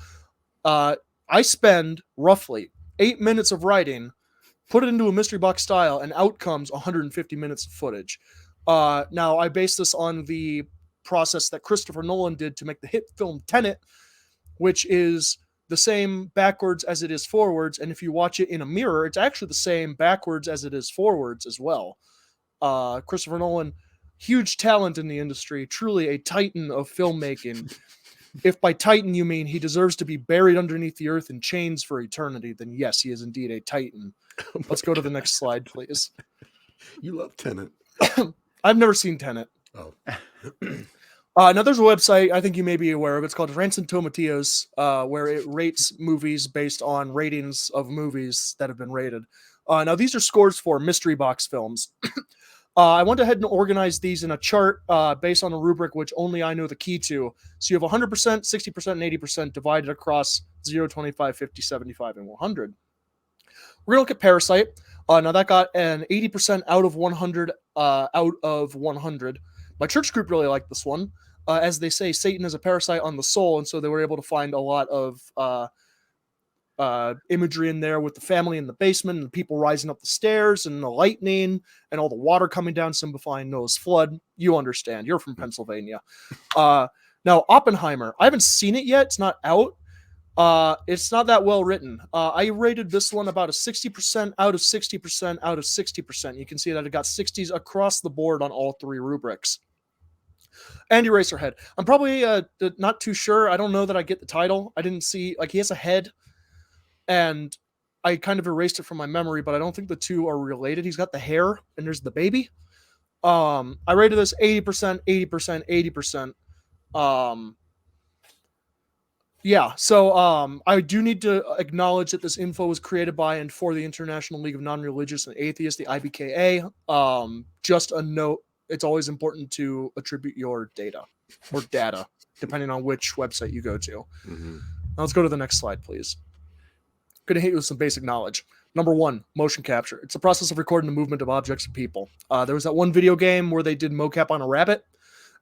I spend roughly 8 minutes of writing, put it into a mystery box style, and out comes 150 minutes of footage. Now, I base this on the process that Christopher Nolan did to make the hit film Tenet, which is the same backwards as it is forwards, and if you watch it in a mirror, it's actually the same backwards as it is forwards as well. Christopher Nolan, huge talent in the industry, truly a titan of filmmaking. If by titan you mean he deserves to be buried underneath the earth in chains for eternity, then yes, he is indeed a titan. Let's go to the next slide, please. You love Tenet. I've never seen Tenet. Oh. Now, there's a website I think you may be aware of. It's called Ransom Tomatoes, where it rates movies based on ratings of movies that have been rated. Now, these are scores for mystery box films. I went ahead and organized these in a chart based on a rubric which only I know the key to. So you have 100%, 60%, and 80% divided across 0, 25, 50, 75, and 100. We're going to look at Parasite. Now, that got an 80% out of 100 out of 100. My church group really liked this one. As they say, Satan is a parasite on the soul, and so they were able to find a lot of imagery in there with the family in the basement and the people rising up the stairs and the lightning and all the water coming down, simplifying Noah's flood. You understand. You're from Pennsylvania. Now, Oppenheimer. I haven't seen it yet. It's not out. It's not that well written. I rated this one about a 60% out of 60% out of 60%. You can see that it got 60s across the board on all 3 rubrics. Andy Racerhead. I'm probably not too sure. I don't know that I get the title. I didn't see, like, he has a head, and I kind of erased it from my memory, but I don't think the 2 are related. He's got the hair, and there's the baby. I rated this 80%, 80%, 80%. Yeah, so I do need to acknowledge that this info was created by and for the International League of Non-Religious and Atheists, the IBKA. Just a note, it's always important to attribute your data, or data, depending on which website you go to. Now let's go to the next slide, please. Going to hit you with some basic knowledge. Number 1, motion capture. It's the process of recording the movement of objects and people. There was that one video game where they did mocap on a rabbit,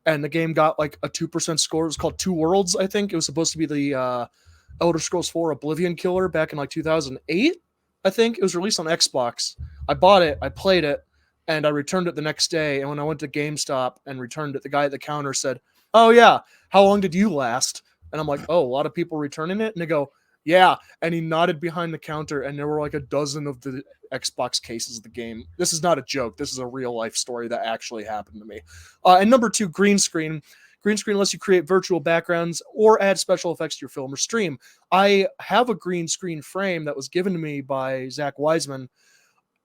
and the game got like a 2% score. It was called Two Worlds, I think. It was supposed to be the Elder Scrolls 4 Oblivion Killer back in like 2008, I think. It was released on Xbox. I bought it, I played it, and I returned it the next day. And when I went to GameStop and returned it, the guy at the counter said, "Oh yeah, how long did you last?" And I'm like, "Oh, a lot of people returning it?" And they go, "Yeah." And he nodded behind the counter, and there were like a dozen of the Xbox cases of the game. This is not a joke. This is a real life story that actually happened to me. And number 2, green screen. Green screen lets you create virtual backgrounds or add special effects to your film or stream. I have a green screen frame that was given to me by Zack Wiseman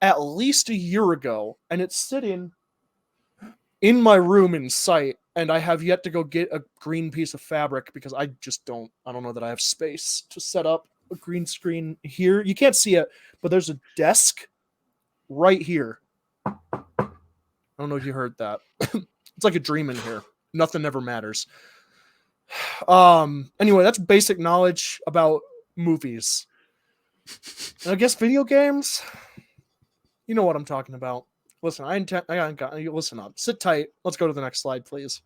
at least a year ago, and it's sitting in my room in sight, and I have yet to go get a green piece of fabric because I don't know that I have space to set up a green screen here. You can't see it, but there's a desk right here. I don't know if you heard that. It's like a dream in here. Nothing ever matters. Anyway, that's basic knowledge about movies. And I guess video games, you know what I'm talking about. Listen, listen up. Sit tight. Let's go to the next slide, please.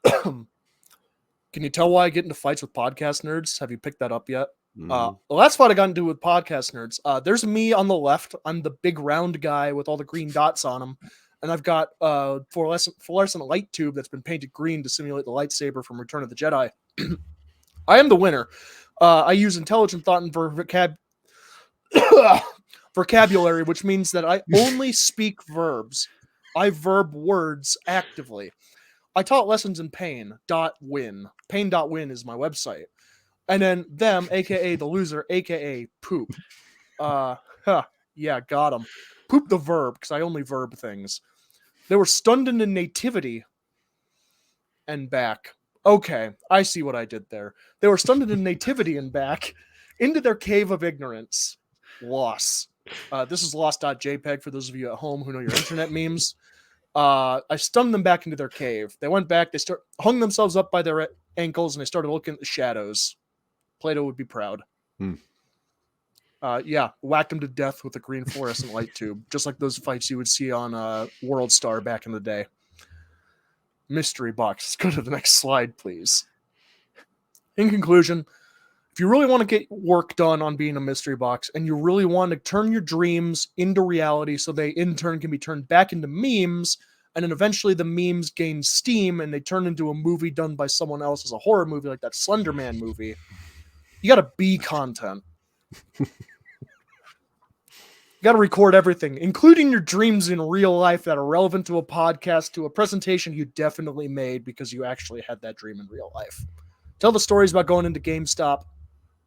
Can you tell why I get into fights with podcast nerds? Have you picked that up yet? The last fight I got into with podcast nerds, there's me on the left. I'm the big round guy with all the green dots on him. and I've got fluorescent light tube that's been painted green to simulate the lightsaber from Return of the Jedi. I am the winner. I use intelligent thought and vocabulary, which means that I only speak verbs. I verb words actively. I taught lessons in pain.win. Pain.win is my website. And then them, aka the loser, aka poop. Yeah, got him. Poop the verb, because I only verb things. They were stunned into nativity and back. Okay, I see what I did there. They were stunned into nativity and back into their cave of ignorance. Loss. This is lost.jpg for those of you at home who know your internet memes. I stunned them back into their cave. They went back, they hung themselves up by their ankles, and they started looking at the shadows. Plato would be proud. Yeah, whacked them to death with a green fluorescent light tube, just like those fights you would see on World Star back in the day. Mystery box. Let's go to the next slide, please. In conclusion, if you really want to get work done on being a mystery box, and you really want to turn your dreams into reality so they in turn can be turned back into memes, and then eventually the memes gain steam and they turn into a movie done by someone else as a horror movie, like that Slender Man movie, you got to be content. You got to record everything, including your dreams in real life that are relevant to a podcast, to a presentation you definitely made because you actually had that dream in real life. Tell the stories about going into GameStop.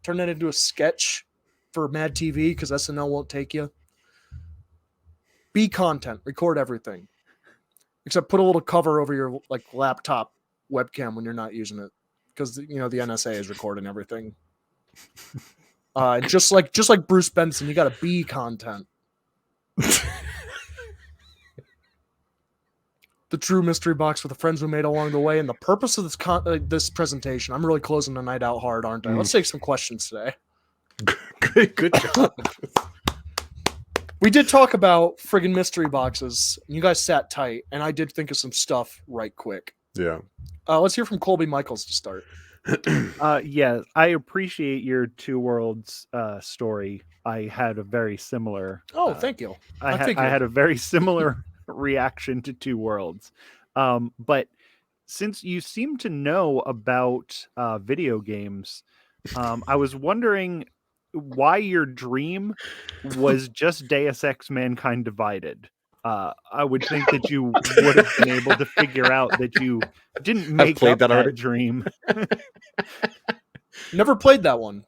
Turn that into a sketch for Mad TV because SNL won't take you. Be content. Record everything. Except put a little cover over your laptop webcam when you're not using it, because the NSA is recording everything. Just like Bruce Benson, you got to be content. The true mystery box with the friends we made along the way, and the purpose of this presentation. I'm really closing the night out hard, aren't I? Let's take some questions today. Good job. We did talk about friggin' mystery boxes. You guys sat tight, and I did think of some stuff right quick. Yeah. Let's hear from Colby Michaels to start. Yeah, I appreciate your Two Worlds story. I had a very similar. Oh, thank you. I had a very similar reaction to Two Worlds. But since you seem to know about video games, I was wondering why your dream was just Deus Ex Mankind Divided. I would think that you would have been able to figure out that you didn't make up that dream. Never played that one.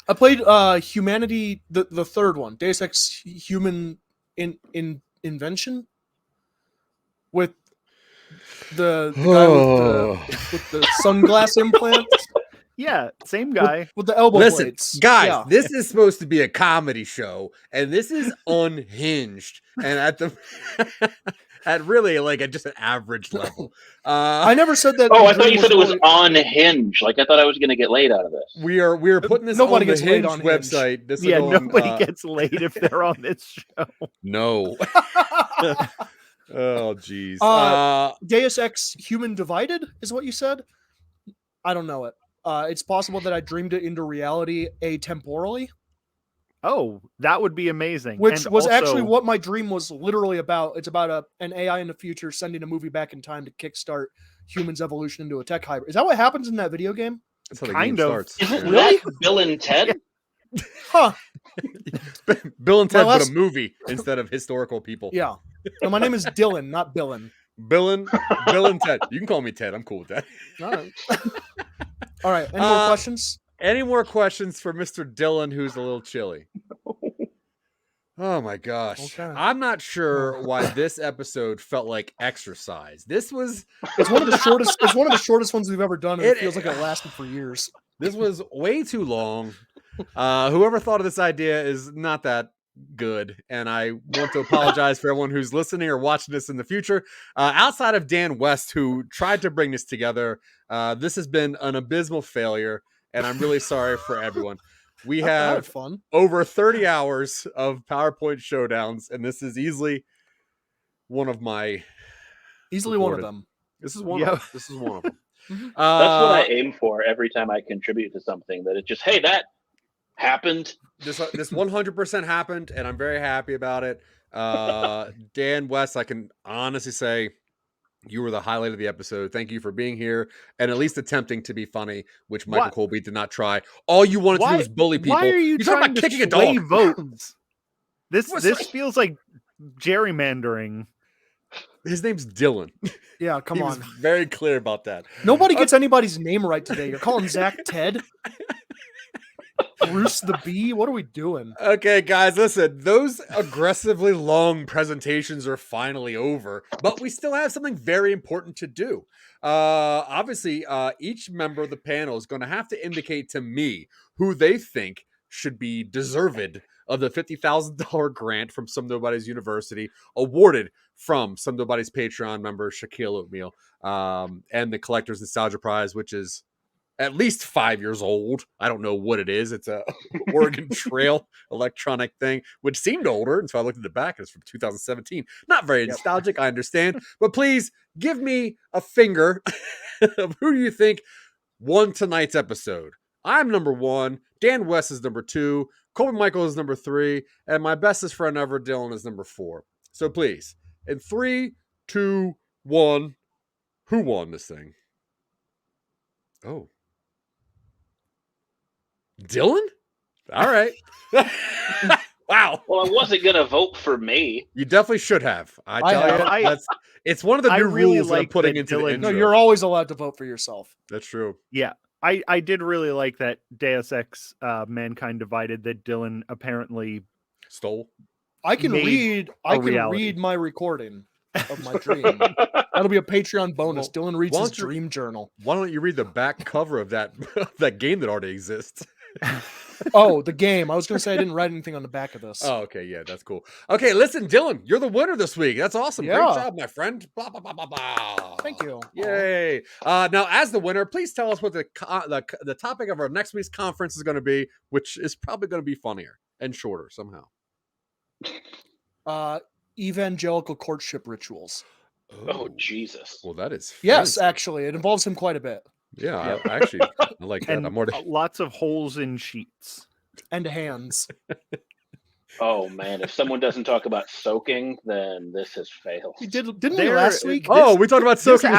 I played Humanity, the third one, Deus Ex Human Invention, with the guy with the sunglass implants. Yeah, same guy. With the elbow blades. Guys, yeah. This is supposed to be a comedy show, and this is unhinged. And at really just an average level. I never said that. Oh, I thought you said it was on Hinge. I thought I was going to get laid out of this. We are putting this nobody on the gets Hinge laid on website. This nobody gets laid if they're on this show. No. Oh, geez. Deus Ex Human Divided is what you said? I don't know it. It's possible that I dreamed it into reality atemporally. Oh, that would be amazing. Which and was also, actually what my dream was literally about. It's about an AI in the future sending a movie back in time to kickstart humans' evolution into a tech hybrid. Is that what happens in that video game? That's how the kind game of. starts. Isn't Really? that Bill and Ted? Huh. Bill and Ted, but a movie instead of historical people. Yeah. No, my name is Dylan, not Billin. Bill and Ted. You can call me Ted. I'm cool with that. All right. All right. Any more questions? Any more questions for Mr. Dylan, who's a little chilly? Oh my gosh. Okay. I'm not sure why this episode felt like exercise. It's one of the shortest. It's one of the shortest ones we've ever done, and it feels like it lasted for years. This was way too long. Whoever thought of this idea is not that good, and I want to apologize for everyone who's listening or watching this in the future. Outside of Dan West, who tried to bring this together, this has been an abysmal failure, and I'm really sorry for everyone. We have fun. Over 30 hours of PowerPoint showdowns, and this is easily one of my one of them. This is one of them. This is one of them. That's what I aim for every time I contribute to something. That it's just, hey, that happened. This 100% happened, and I'm very happy about it. Dan West, I can honestly say you were the highlight of the episode. Thank you for being here and at least attempting to be funny, which Michael What? Colby did not try. All you wanted to do was bully people. Why are you talking trying about to kicking a sway dog? votes? This What's this that? feels like gerrymandering. His name's Dylan. Yeah, come He on. was very clear about that. Nobody gets anybody's name right today. You're calling Zach Ted? Bruce the Bee? What are we doing? Okay, guys, listen. Those aggressively long presentations are finally over, but we still have something very important to do. Obviously, each member of the panel is going to have to indicate to me who they think should be deserved of the $50,000 grant from Some Nobodies University, awarded from Some Nobodies Patreon member Shaquille Oatmeal, and the Collector's Nostalgia Prize, which is at least 5 years old. I don't know what it is. It's a Oregon Trail electronic thing, which seemed older. And so I looked at the back. It's from 2017. Not very nostalgic, I understand. But please give me a finger of who you think won tonight's episode. I'm number 1. Dan West is number 2. Colby Michael is number 3. And my bestest friend ever, Dylan, is number 4. So please, in 3, 2, 1, who won this thing? Oh. Dylan? All right. Wow. Well, I wasn't gonna vote for me. You definitely should have. I tell you, it's one of the I new really rules that I'm like putting that into Dylan- the No, intro. you're always allowed to vote for yourself. That's true. Yeah. I did really like that Deus Ex Mankind Divided that Dylan apparently Stole. I can Made read reality. my recording of my dream. That'll be a Patreon bonus. Well, Dylan reads why his don't you- dream journal. Why don't you read the back cover of that that game that already exists? Oh, the game. I was going to say I didn't write anything on the back of this. Oh, okay, yeah, that's cool. Okay, listen, Dylan, you're the winner this week. That's awesome. Great Yeah. job, my friend. Blah, blah, blah, blah, blah. Thank you. Yay. Now, as the winner, please tell us what the topic of our next week's conference is going to be, which is probably going to be funnier and shorter somehow. Evangelical courtship rituals. Oh, Jesus. Well, that is Yes, fancy. actually, it involves him quite a bit. Yeah, I like that. and I'm already. lots of holes in sheets. And hands. Oh man, if someone doesn't talk about soaking, then this has failed. Didn't we There- last week? Oh, we talked about This soaking.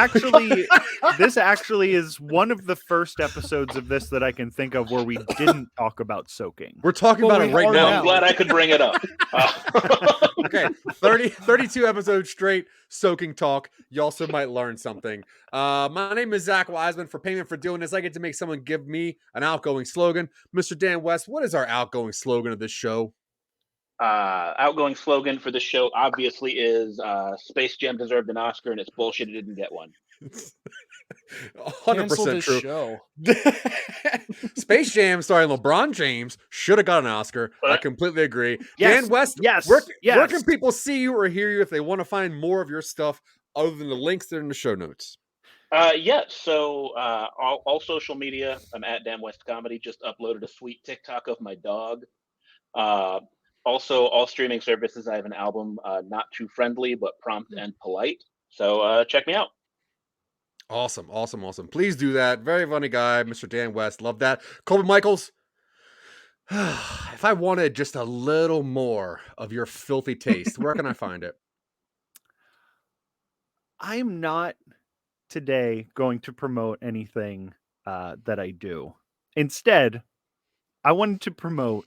actually is one of the first episodes of this that I can think of where we didn't talk about soaking. We're talking Well, about it we right are now. I'm glad I could bring it up. Okay, 32 episodes straight soaking talk. You also might learn something. My name is Zack Wiseman. For payment for doing this, I get to make someone give me an outgoing slogan. Mr. Dan West, what is our outgoing slogan of this show? Outgoing slogan for the show obviously is Space Jam deserved an Oscar and it's bullshit it didn't get one. Cancel 100% this true. show. Space Jam starring LeBron James should have got an Oscar. I What? completely agree. Yes, Dan West, yes, where yes. can people see you or hear you if they want to find more of your stuff other than the links that are in the show notes? So all social media, I'm at Damn West Comedy. Just uploaded a sweet TikTok of my dog. Also, all streaming services, I have an album, Not Too Friendly, but Prompt and Polite. So check me out. Awesome. Please do that. Very funny guy, Mr. Dan West. Love that. Colby Michaels, if I wanted just a little more of your filthy taste, where can I find it? I'm not today going to promote anything that I do. Instead, I wanted to promote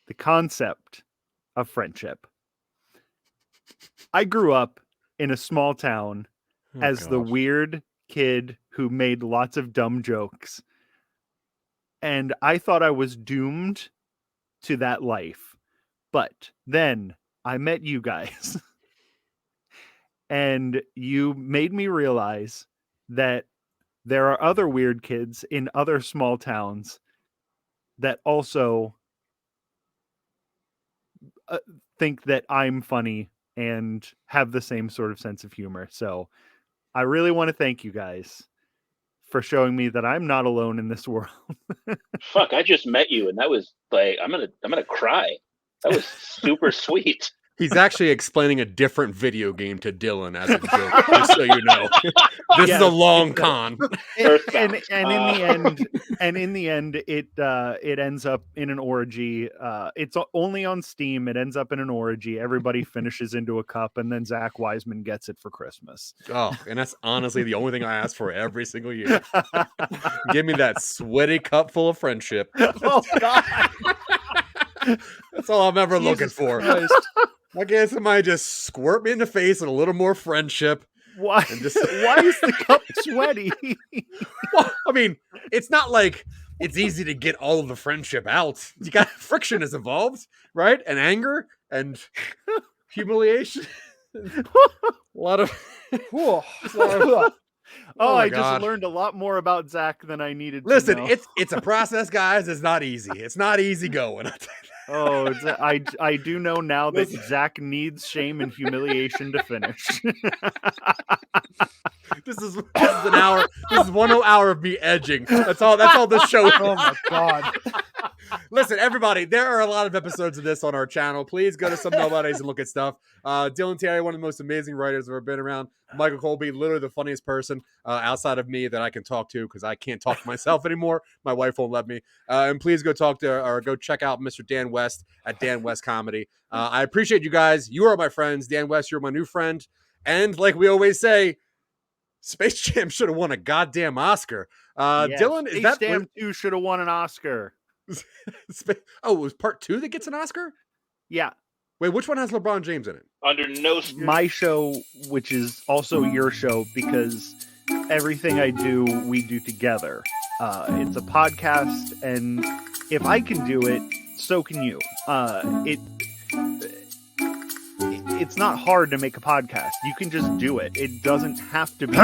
the concept of friendship. I grew up in a small town as the weird kid who made lots of dumb jokes. And I thought I was doomed to that life. But then I met you guys. And you made me realize that there are other weird kids in other small towns that also think that I'm funny and have the same sort of sense of humor. So I really want to thank you guys for showing me that I'm not alone in this world. Fuck, I just met you and that was like I'm gonna cry. That was super sweet. He's actually explaining a different video game to Dylan as a joke, just so you know. This is a long con. And in the end, it ends up in an orgy. It's only on Steam. It ends up in an orgy. Everybody finishes into a cup, and then Zack Wiseman gets it for Christmas. Oh, and that's honestly the only thing I ask for every single year. Give me that sweaty cup full of friendship. Oh God! That's all I'm ever looking Jesus for. Christ. I guess somebody just squirt me in the face with a little more friendship. Why? And just... Why is the cup sweaty? Well, I mean, it's not like it's easy to get all of the friendship out. You got friction is involved, right? And anger and humiliation. A lot of. Oh, my I God. just learned a lot more about Zach than I needed Listen, to know. it's a process, guys. It's not easy. It's not easy going. Oh, I do know now that Zach needs shame and humiliation to finish. This is an hour. This is 1 hour of me edging. That's all this show is. Oh my God. Listen, everybody, there are a lot of episodes of this on our channel. Please go to Some Nobodies and look at stuff. Dylan Terry, one of the most amazing writers I've ever been around. Michael Colby, literally the funniest person outside of me that I can talk to because I can't talk to myself anymore. My wife won't let me. And please go go check out Mr. Dan West at Dan West Comedy. I appreciate you guys. You are my friends. Dan West, you're my new friend. And like we always say, Space Jam should have won a goddamn Oscar. Dylan, is that Space Jam 2 should have won an Oscar? Oh, it was part 2 that gets an Oscar? Yeah. Wait, which one has LeBron James in it? Under no My show, which is also your show, because everything I do, we do together. It's a podcast, and if I can do it, so can you. It's not hard to make a podcast. You can just do it. It doesn't have to be.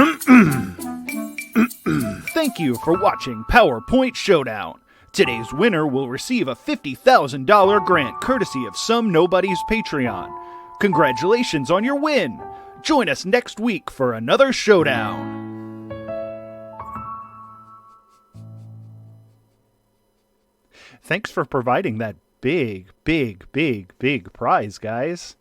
Thank you for watching PowerPoint Showdown. Today's winner will receive a $50,000 grant courtesy of Some Nobodies Patreon. Congratulations on your win! Join us next week for another showdown. Thanks for providing that big prize, guys.